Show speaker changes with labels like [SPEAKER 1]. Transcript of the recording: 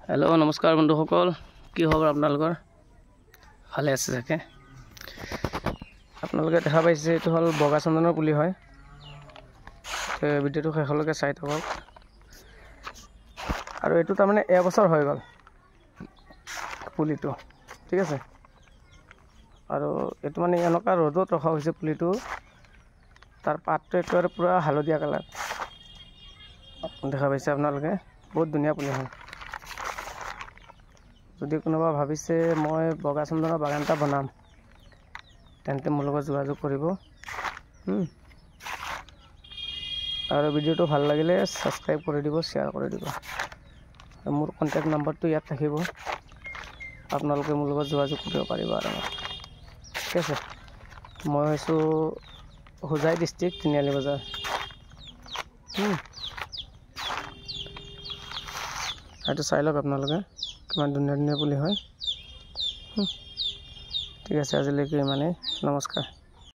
[SPEAKER 1] hello नमस्कार बंधुসকল কি খবৰ আপোনালোকৰ ভালে আছে থাকে আপোনালোকে দেখা পাইছে এটো হল বগা চন্দনৰ পুলি হয় ভিডিওটো শেষলৈকে চাই থাকক আৰু এটো তাৰ মানে এবছৰ হৈ গল পুলিটো ঠিক আছে আৰু এটো মানে এনেকা ৰ'দত ৰখা হৈছে পুলিটো তাৰ পাতটো একেবাৰে পুৰা হালধীয়া কালাৰ দেখা পাইছে আপোনালোকে বহুত ধুনীয়া পুলি হয় যদি কোনোবা ভাবিছে মই বগা চন্দনৰ বাগানটা বনাম তেন্তে মোৰ লগত যোগাযোগ কৰিব আৰু ভিডিওটো ভাল লাগিলে সাবস্ক্ৰাইব কৰি দিব শেয়াৰ কৰি দিব মোৰ কন্টাক্ট নম্বৰটো ইয়াত থাকিব আপোনালোকে মোৰ লগত যোগাযোগ কৰিব পাৰিব আৰু ঠিক আছে মই হৈছো হোজাই ডিস্ট্ৰিক্ট তিনিআলি বজাৰ এইটো চাই লওক আপোনালোকে কিমান ধুনীয়া ধুনীয়া পুলি হয় ঠিক আছে আজিলৈকে মানে নমস্কাৰ